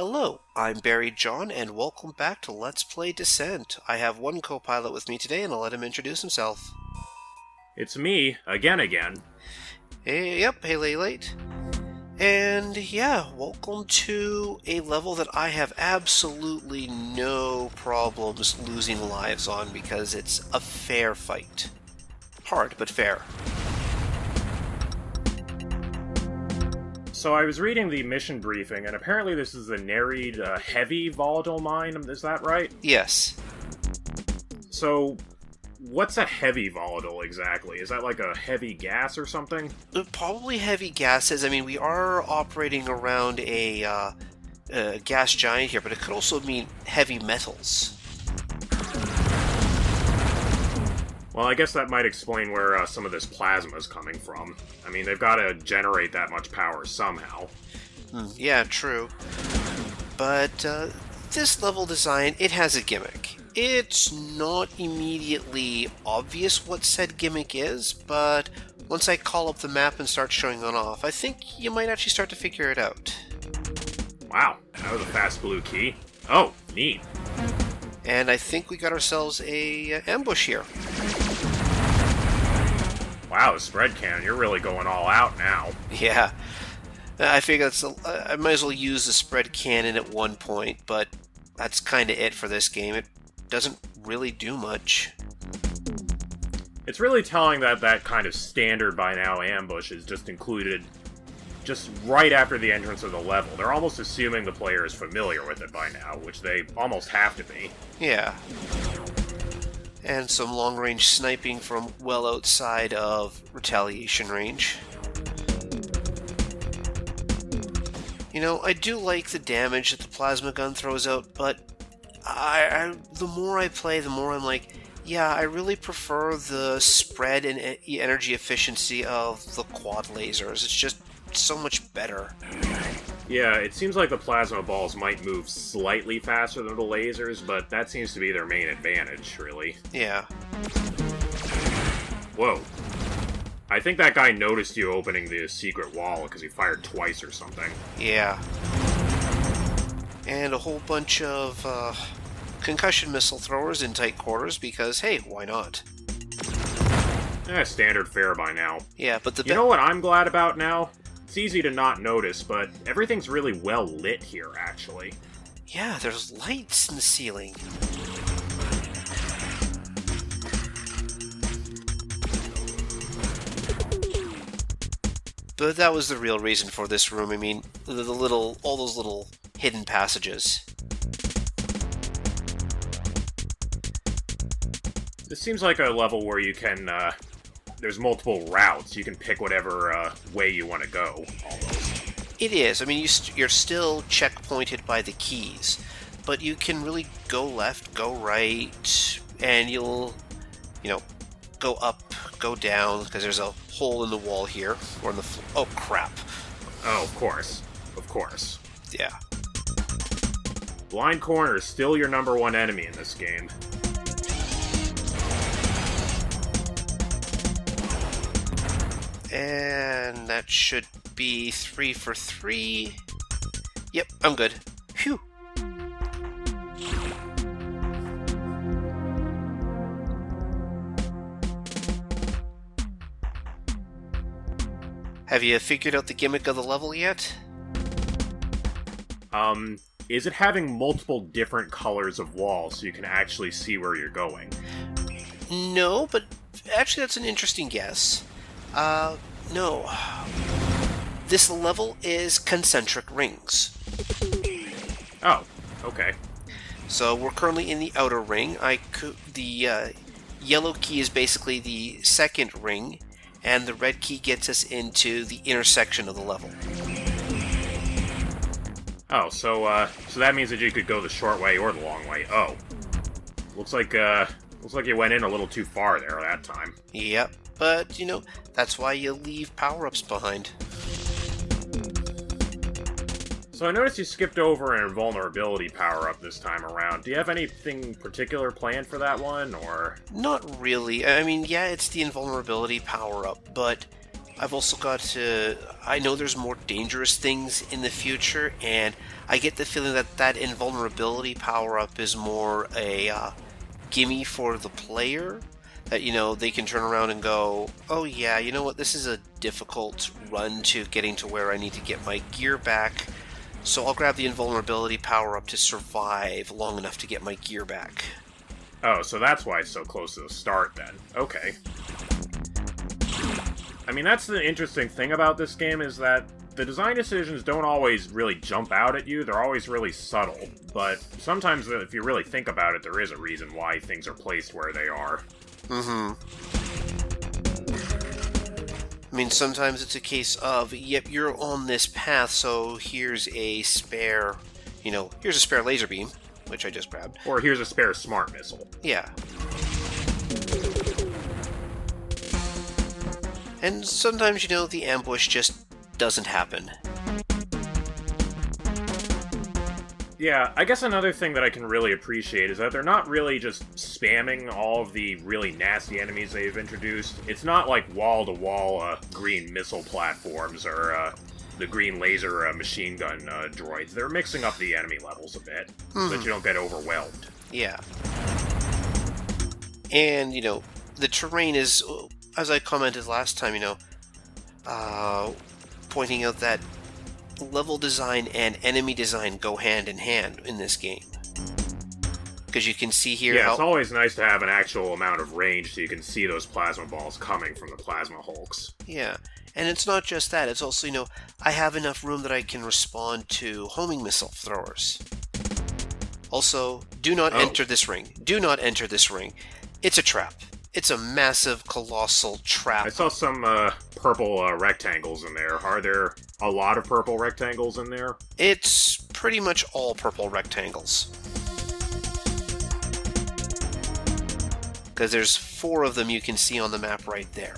Hello, I'm Barry John, and welcome back to Let's Play Descent. I have one co-pilot with me today, and I'll let him introduce himself. It's me, again. Hey late. And yeah, welcome to a level that I have absolutely no problems losing lives on because it's a fair fight. Hard, but fair. So I was reading the mission briefing, and apparently this is the Nereid heavy volatile mine, is that right? Yes. So, what's a heavy volatile exactly? Is that like a heavy gas or something? Probably heavy gases. I mean, we are operating around a gas giant here, but it could also mean heavy metals. Well, I guess that might explain where some of this plasma is coming from. I mean, they've got to generate that much power somehow. Yeah, true. But this level design, it has a gimmick. It's not immediately obvious what said gimmick is, but once I call up the map and start showing it off, I think you might actually start to figure it out. Wow, that was a fast blue key. Oh, neat. And I think we got ourselves a ambush here. Wow, spread cannon, you're really going all out now. Yeah. I figure I might as well use the spread cannon at one point, but that's kind of it for this game. It doesn't really do much. It's really telling that that kind of standard by now ambush is just included just right after the entrance of the level. They're almost assuming the player is familiar with it by now, which they almost have to be. Yeah. And some long-range sniping from well outside of retaliation range. You know, I do like the damage that the plasma gun throws out, but the more I play, the more I'm like, yeah, I really prefer the spread and energy efficiency of the quad lasers. It's just so much better. Yeah, it seems like the plasma balls might move slightly faster than the lasers, but that seems to be their main advantage, really. Yeah. Whoa. I think that guy noticed you opening the secret wall because he fired twice or something. Yeah. And a whole bunch of concussion missile throwers in tight quarters because, hey, why not? Standard fare by now. Yeah, but you know what I'm glad about now? It's easy to not notice, but everything's really well lit here, actually. Yeah, there's lights in the ceiling. But that was the real reason for this room. I mean, all those little hidden passages. This seems like a level where you can, there's multiple routes. You can pick whatever way you want to go, almost. It is. I mean, you're still checkpointed by the keys, but you can really go left, go right, and you'll, go up, go down, because there's a hole in the wall here, or in the oh, crap. Oh, of course. Of course. Yeah. Blind corner is still your number one enemy in this game. And that should be 3 for 3. Yep, I'm good. Phew. Have you figured out the gimmick of the level yet? Is it having multiple different colors of walls so you can actually see where you're going? No, but actually that's an interesting guess. No. This level is concentric rings. Oh, okay. So we're currently in the outer ring. The yellow key is basically the second ring, and the red key gets us into the intersection of the level. Oh, so that means that you could go the short way or the long way. Oh. Looks like you went in a little too far there that time. Yep, but, that's why you leave power-ups behind. So I noticed you skipped over an invulnerability power-up this time around. Do you have anything particular planned for that one, or...? Not really. I mean, yeah, it's the invulnerability power-up, but I've also got to... I know there's more dangerous things in the future, and I get the feeling that that invulnerability power-up is more a gimme for the player. That, they can turn around and go, oh yeah, you know what, this is a difficult run to getting to where I need to get my gear back, so I'll grab the invulnerability power-up to survive long enough to get my gear back. Oh, so that's why it's so close to the start then. Okay. I mean, that's the interesting thing about this game, is that the design decisions don't always really jump out at you. They're always really subtle. But sometimes, if you really think about it, there is a reason why things are placed where they are. I mean, sometimes it's a case of, yep, you're on this path, so here's a spare, here's a spare laser beam, which I just grabbed. Or here's a spare smart missile. Yeah. And sometimes, the ambush just doesn't happen. Yeah, I guess another thing that I can really appreciate is that they're not really just spamming all of the really nasty enemies they've introduced. It's not like wall-to-wall green missile platforms or the green laser machine gun droids. They're mixing up the enemy levels a bit so that you don't get overwhelmed. Yeah. And, the terrain is, as I commented last time, pointing out that level design and enemy design go hand in hand in this game. Because you can see here it's always nice to have an actual amount of range so you can see those plasma balls coming from the plasma hulks. Yeah, and it's not just that, it's also, I have enough room that I can respond to homing missile throwers. Also, do not enter this ring. Do not enter this ring. It's a trap. It's a massive, colossal trap. I saw some purple rectangles in there. Are there a lot of purple rectangles in there? It's pretty much all purple rectangles. Because there's 4 of them you can see on the map right there.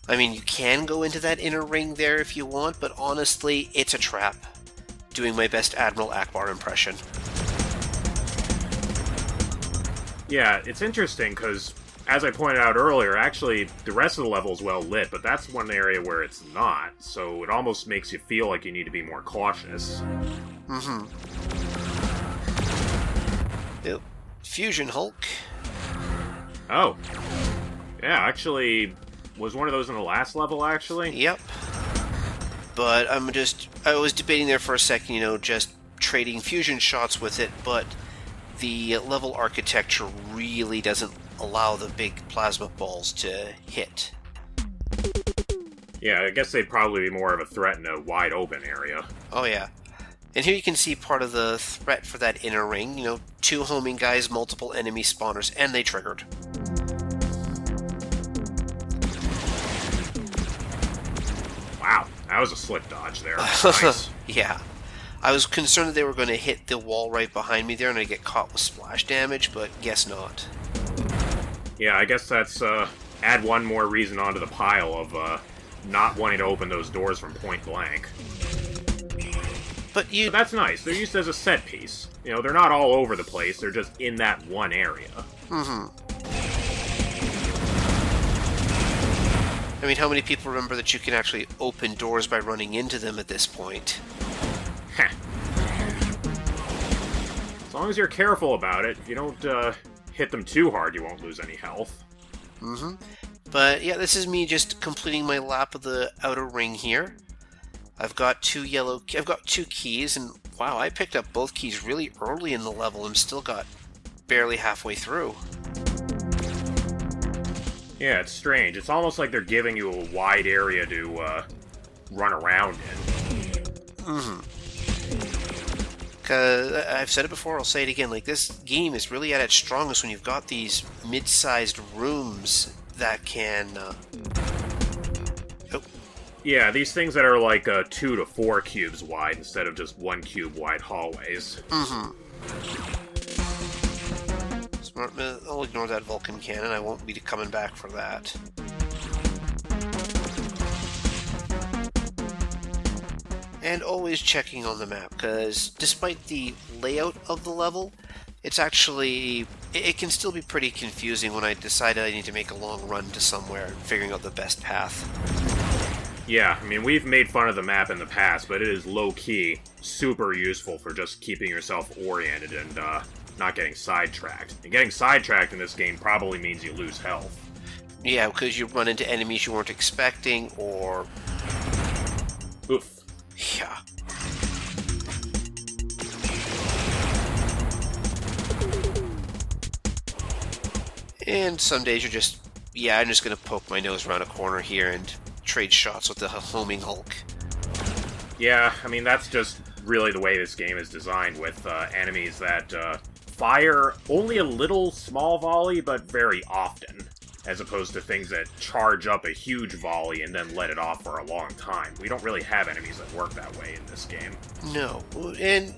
I mean, you can go into that inner ring there if you want, but honestly, it's a trap. Doing my best Admiral Akbar impression. Yeah, it's interesting because, as I pointed out earlier, actually, the rest of the level is well lit, but that's one area where it's not, so it almost makes you feel like you need to be more cautious. Yep. Fusion Hulk. Oh. Yeah, actually, was one of those in the last level, actually? Yep. But I was debating there for a second, just trading fusion shots with it, but the level architecture really doesn't allow the big plasma balls to hit. Yeah, I guess they'd probably be more of a threat in a wide open area. Oh yeah. And here you can see part of the threat for that inner ring, 2 homing guys, multiple enemy spawners, and they triggered. Wow, that was a slick dodge there. Nice. Yeah. I was concerned that they were going to hit the wall right behind me there and I'd get caught with splash damage, but guess not. Yeah, I guess that's, add one more reason onto the pile of, not wanting to open those doors from point blank. But that's nice. They're used as a set piece. They're not all over the place, they're just in that one area. I mean, how many people remember that you can actually open doors by running into them at this point? As long as you're careful about it, if you don't hit them too hard, you won't lose any health. But yeah, this is me just completing my lap of the outer ring here. I've got 2 keys, and wow, I picked up both keys really early in the level and still got barely halfway through. Yeah, it's strange. It's almost like they're giving you a wide area to run around in. Because I've said it before, I'll say it again, this game is really at its strongest when you've got these mid-sized rooms that can... Yeah, these things that are like 2 to 4 cubes wide instead of just 1 cube wide hallways. Smart, I'll ignore that Vulcan cannon, I won't be coming back for that. And always checking on the map, because despite the layout of the level, it's actually it can still be pretty confusing when I decide I need to make a long run to somewhere and figuring out the best path. Yeah, I mean, we've made fun of the map in the past, but it is low-key super useful for just keeping yourself oriented and not getting sidetracked. And getting sidetracked in this game probably means you lose health. Yeah, because you run into enemies you weren't expecting, or... Oof. Yeah. And some days you're just... Yeah, I'm just going to poke my nose around a corner here and trade shots with the homing Hulk. Yeah, I mean, that's just really the way this game is designed, with enemies that fire only a little small volley, but very often, as opposed to things that charge up a huge volley and then let it off for a long time. We don't really have enemies that work that way in this game. No, and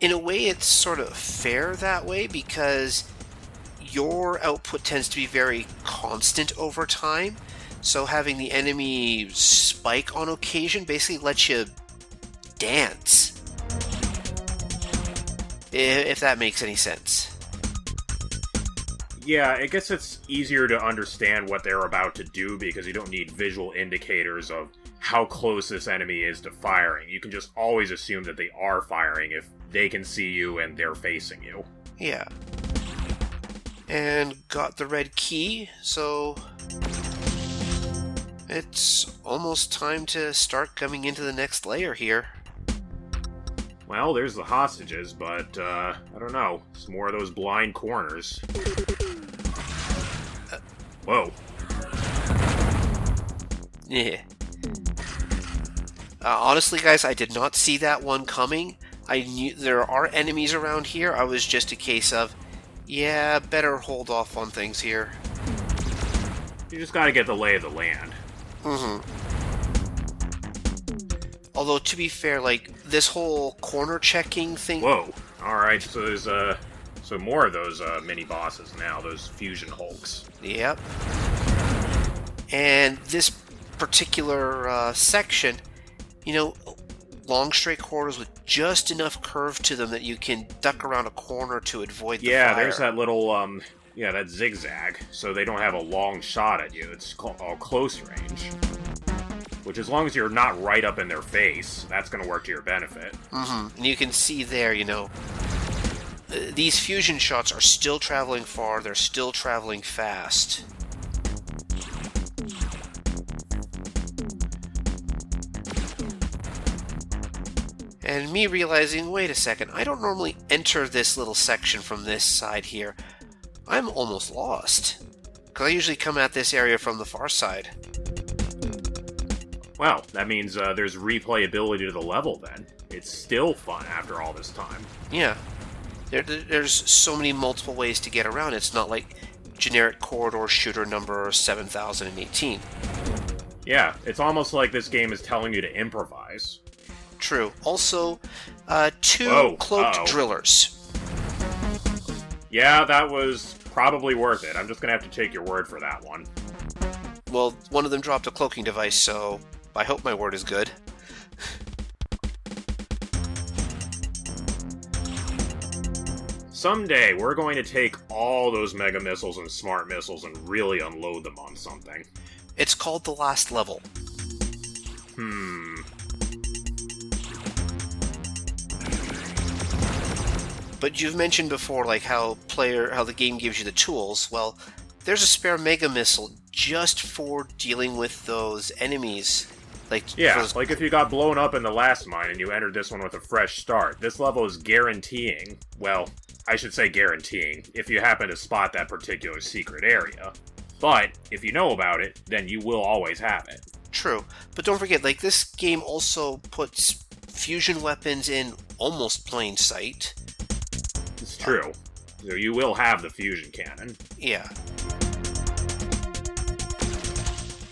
in a way it's sort of fair that way, because your output tends to be very constant over time. So having the enemy spike on occasion basically lets you dance. If that makes any sense. Yeah, I guess it's easier to understand what they're about to do because you don't need visual indicators of how close this enemy is to firing. You can just always assume that they are firing if they can see you and they're facing you. Yeah. And got the red key, so it's almost time to start coming into the next layer here. Well, there's the hostages, but, I don't know. Some more of those blind corners. Whoa. Yeah. Honestly, guys, I did not see that one coming. I knew there are enemies around here. I was just a case of, yeah, better hold off on things here. You just gotta get the lay of the land. Although, to be fair, like, this whole corner checking thing... Whoa. Alright, so there's, so more of those, mini-bosses now, those fusion hulks. Yep. And this particular section, you know, long straight corridors with just enough curve to them that you can duck around a corner to avoid the fire. Yeah, there's that little, that zigzag, so they don't have a long shot at you. It's all close range. Which, as long as you're not right up in their face, that's going to work to your benefit. And you can see there, you know, these fusion shots are still traveling far, they're still traveling fast. And me realizing, wait a second, I don't normally enter this little section from this side here. I'm almost lost. Because I usually come at this area from the far side. Well, that means there's replayability to the level then. It's still fun after all this time. Yeah. There's so many multiple ways to get around. It's not like generic corridor shooter number 7018. Yeah, it's almost like this game is telling you to improvise. True. Also, two cloaked drillers. Yeah, that was probably worth it. I'm just gonna have to take your word for that one. Well, one of them dropped a cloaking device, so I hope my word is good. Someday, we're going to take all those mega missiles and smart missiles and really unload them on something. It's called the last level. But you've mentioned before, like, how the game gives you the tools. Well, there's a spare mega missile just for dealing with those enemies. Like if you got blown up in the last mine and you entered this one with a fresh start, this level is guaranteeing, well, I should say guaranteeing, if you happen to spot that particular secret area. But, if you know about it, then you will always have it. True. But don't forget, like, this game also puts fusion weapons in almost plain sight. It's true. So you will have the fusion cannon. Yeah.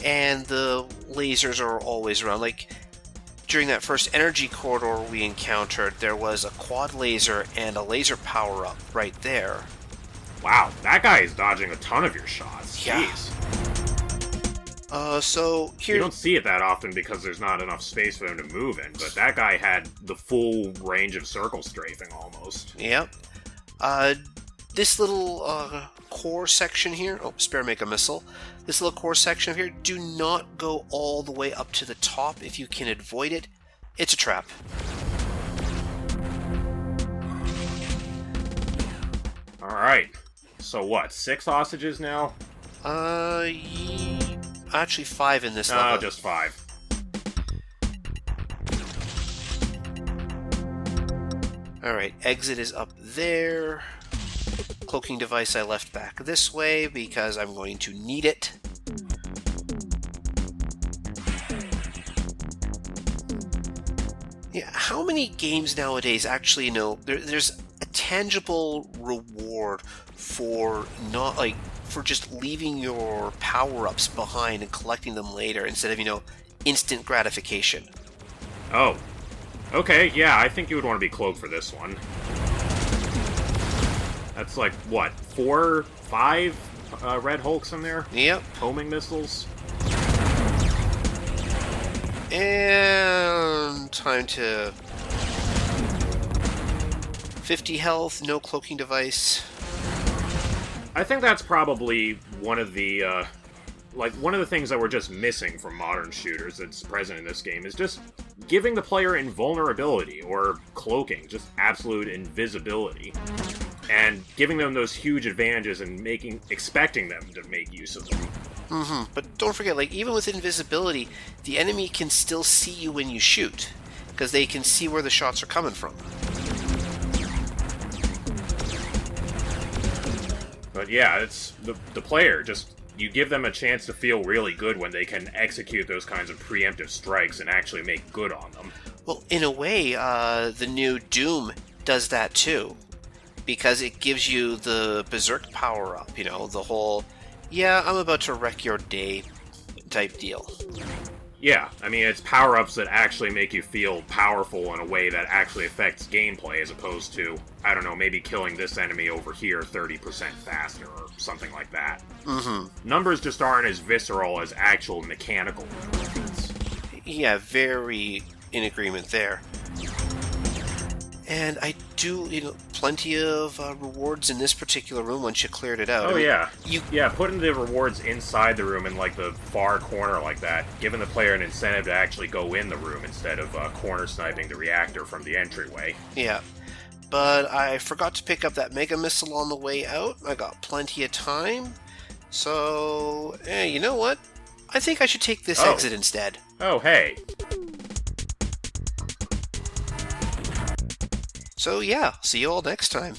And the lasers are always around. Like, during that first energy corridor we encountered, there was a quad laser and a laser power-up right there. Wow, that guy is dodging a ton of your shots. Yeah. Jeez. So here... You don't see it that often because there's not enough space for him to move in, but that guy had the full range of circle strafing almost. Yep. this little core section here, oh, spare mega missile, this little core section here, do not go all the way up to the top if you can avoid it. It's a trap. Alright. So what, 6 hostages now? Actually 5 in this No, level. just 5. Alright, exit is up there. Cloaking device I left back this way because I'm going to need it. Yeah, how many games nowadays actually there's a tangible reward for for just leaving your power-ups behind and collecting them later instead of, instant gratification. Oh. Okay, yeah, I think you would want to be cloaked for this one. That's like, what, 4, 5 Red Hulks in there? Yep. Homing missiles? And time to 50 health, no cloaking device. I think that's probably one of the things that we're just missing from modern shooters that's present in this game is just giving the player invulnerability or cloaking, just absolute invisibility, and giving them those huge advantages and expecting them to make use of them. But don't forget, even with invisibility, the enemy can still see you when you shoot, because they can see where the shots are coming from. But yeah, it's the player, just you give them a chance to feel really good when they can execute those kinds of preemptive strikes and actually make good on them. Well, in a way, the new Doom does that too, because it gives you the Berserk power-up, the whole, yeah, I'm about to wreck your day type deal. Yeah, I mean, it's power-ups that actually make you feel powerful in a way that actually affects gameplay as opposed to, I don't know, maybe killing this enemy over here 30% faster or something like that. Numbers just aren't as visceral as actual mechanical improvements. Yeah, very in agreement there. And I do, plenty of rewards in this particular room once you cleared it out. Oh, yeah. Putting the rewards inside the room in, the far corner like that, giving the player an incentive to actually go in the room instead of corner sniping the reactor from the entryway. Yeah. But I forgot to pick up that Mega Missile on the way out. I got plenty of time. So, you know what? I think I should take this exit instead. Oh, hey. So yeah, see you all next time.